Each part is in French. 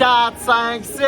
4, 5, 6.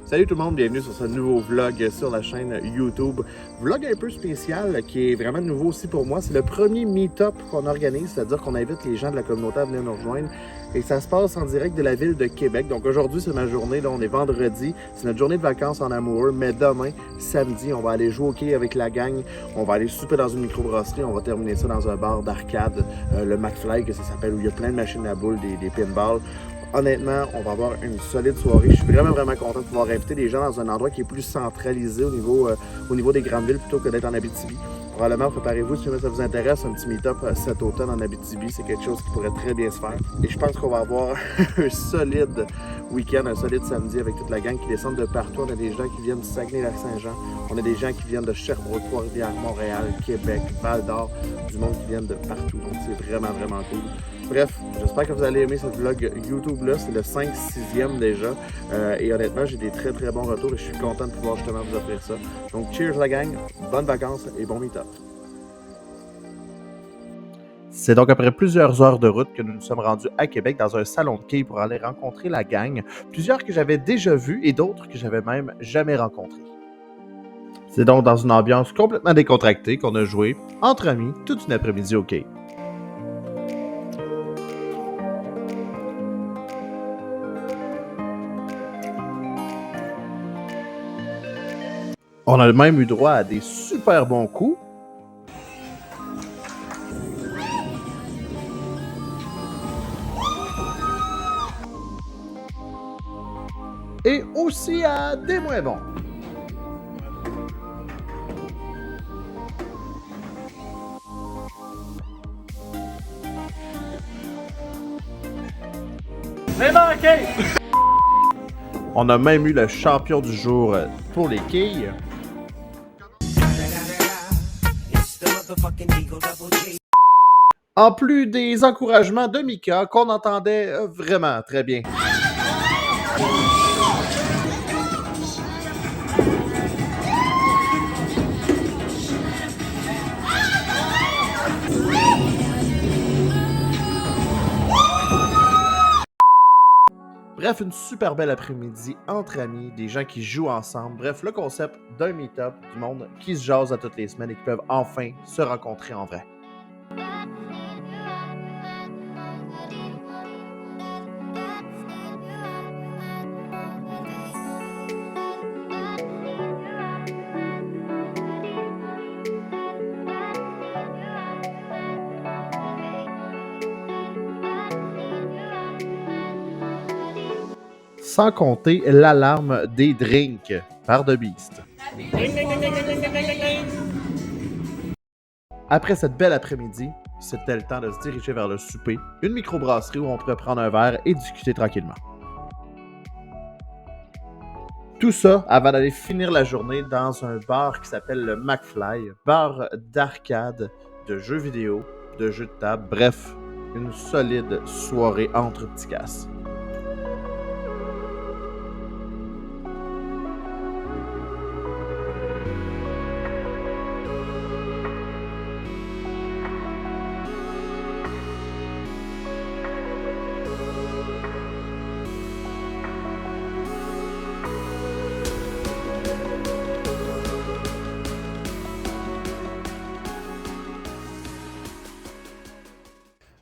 Salut tout le monde, bienvenue sur ce nouveau vlog sur la chaîne YouTube. Vlog un peu spécial qui est vraiment nouveau aussi pour moi. C'est le premier meet-up qu'on organise, c'est-à-dire qu'on invite les gens de la communauté à venir nous rejoindre. Et ça se passe en direct de la ville de Québec. Donc aujourd'hui, c'est ma journée, là, on est vendredi. C'est notre journée de vacances en amoureux. Mais demain, samedi, on va aller jouer au quai avec la gang. On va aller souper dans une microbrasserie. On va terminer ça dans un bar d'arcade, le McFly, que ça s'appelle, où il y a plein de machines à boules, des pinballs. Honnêtement, on va avoir une solide soirée. Je suis vraiment content de pouvoir inviter des gens dans un endroit qui est plus centralisé au niveau des grandes villes plutôt que d'être en Abitibi. Probablement, préparez-vous si ça vous intéresse, un petit meet-up cet automne en Abitibi. C'est quelque chose qui pourrait très bien se faire. Et je pense qu'on va avoir un solide week-end, un solide samedi avec toute la gang qui descend de partout. On a des gens qui viennent du Saguenay-Lac-Saint-Jean. On a des gens qui viennent de Sherbrooke, Trois-Rivières, Montréal, Québec, Val-d'Or. Du monde qui vient de partout. Donc c'est vraiment cool. Bref, j'espère que vous allez aimer ce vlog YouTube-là. C'est le 5-6e déjà. Et honnêtement, j'ai des très bons retours et je suis content de pouvoir justement vous offrir ça. Donc, cheers la gang, bonnes vacances et bon meet-up. C'est donc après plusieurs heures de route que nous nous sommes rendus à Québec dans un salon de quai pour aller rencontrer la gang. Plusieurs que j'avais déjà vus et d'autres que j'avais même jamais rencontrés. C'est donc dans une ambiance complètement décontractée qu'on a joué entre amis toute une après-midi au quai. On a même eu droit à des super bons coups. Et aussi à des moins bons. C'est manqué! On a même eu le champion du jour pour les quilles. En plus des encouragements de Mika qu'on entendait vraiment très bien. Bref, une super belle après-midi entre amis, des gens qui jouent ensemble. Bref, le concept d'un meet-up, du monde qui se jase à toutes les semaines et qui peuvent enfin se rencontrer en vrai. Sans compter l'alarme des drinks par The Beast. Après cette belle après-midi, c'était le temps de se diriger vers le souper, une microbrasserie où on pourrait prendre un verre et discuter tranquillement. Tout ça avant d'aller finir la journée dans un bar qui s'appelle le McFly, bar d'arcade, de jeux vidéo, de jeux de table, bref, une solide soirée entre petits casses.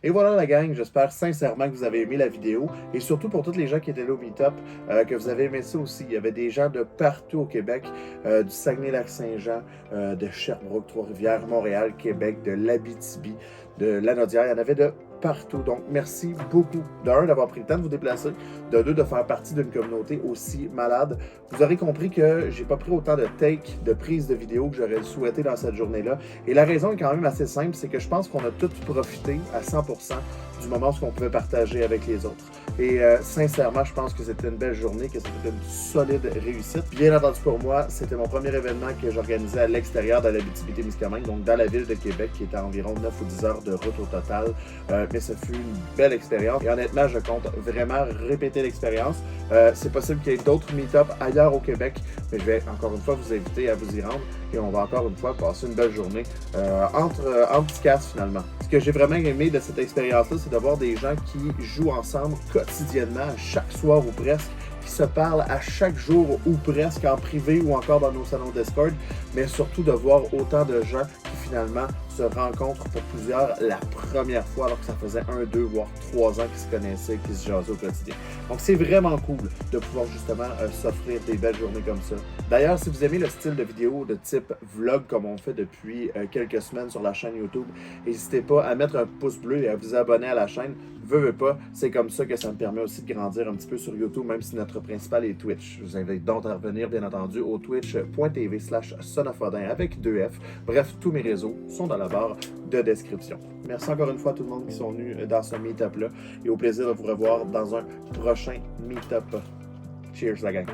Et voilà la gang, j'espère sincèrement que vous avez aimé la vidéo et surtout pour tous les gens qui étaient là au meet-up, que vous avez aimé ça aussi. Il y avait des gens de partout au Québec, du Saguenay-Lac-Saint-Jean, de Sherbrooke, Trois-Rivières, Montréal, Québec, de l'Abitibi, de Lanaudière. Il y en avait de partout. Donc, merci beaucoup, d'un, d'avoir pris le temps de vous déplacer, de deux, de faire partie d'une communauté aussi malade. Vous aurez compris que j'ai pas pris autant de takes, de prises de vidéos que j'aurais souhaité dans cette journée-là. Et la raison est quand même assez simple, c'est que je pense qu'on a tous profité à 100% du moment où on pouvait partager avec les autres. Et sincèrement, je pense que c'était une belle journée, que c'était une solide réussite. Bien entendu pour moi, c'était mon premier événement que j'organisais à l'extérieur de l'Abitibi-Témiscamingue, donc dans la ville de Québec, qui était à environ 9 ou 10 heures de route au total. mais ça fut une belle expérience. Et honnêtement, je compte vraiment répéter l'expérience. C'est possible qu'il y ait d'autres meet-ups ailleurs au Québec, mais je vais encore une fois vous inviter à vous y rendre et on va encore une fois passer une belle journée entre petits casses finalement. Ce que j'ai vraiment aimé de cette expérience-là, c'est de voir des gens qui jouent ensemble quotidiennement, chaque soir ou presque, qui se parlent à chaque jour ou presque en privé ou encore dans nos salons Discord, mais surtout de voir autant de gens qui finalement se rencontrent pour plusieurs la première fois alors que ça faisait 1, 2, voire 3 ans qu'ils se connaissaient, qu'ils se jasaient au quotidien. Donc c'est vraiment cool de pouvoir justement s'offrir des belles journées comme ça. D'ailleurs, si vous aimez le style de vidéo de type vlog comme on fait depuis quelques semaines sur la chaîne YouTube, n'hésitez pas à mettre un pouce bleu et à vous abonner à la chaîne. Veux pas, c'est comme ça que ça me permet aussi de grandir un petit peu sur YouTube, même si notre principal est Twitch. Je vous invite donc à revenir, bien entendu, au twitch.tv/sonafodin avec 2F. Bref, tous mes réseaux sont dans la barre de description. Merci encore une fois à tout le monde qui sont venus dans ce meet-up-là et au plaisir de vous revoir dans un prochain meet-up. Cheers la gang!